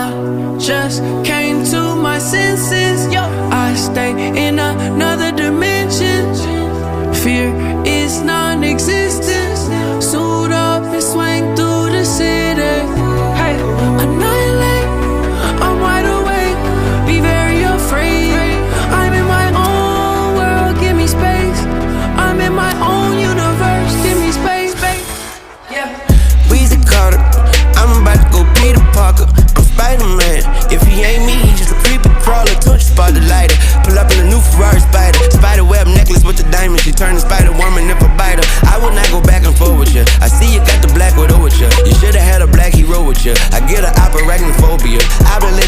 I just came to my senses. I stay in another dimension. Fear is non-existent. Suit up and swing through the city. Hey, annihilate, I'm wide awake. Be very afraid. I'm in my own world, give me space. I'm in my own universe, give me space. Yeah. Weezy Carter, I'm about to go Peter Parker. I'm Spider-Man. If he ain't me, he's just a creepy crawler. Touch spot the lighter. Pull up in a new Ferrari Spider.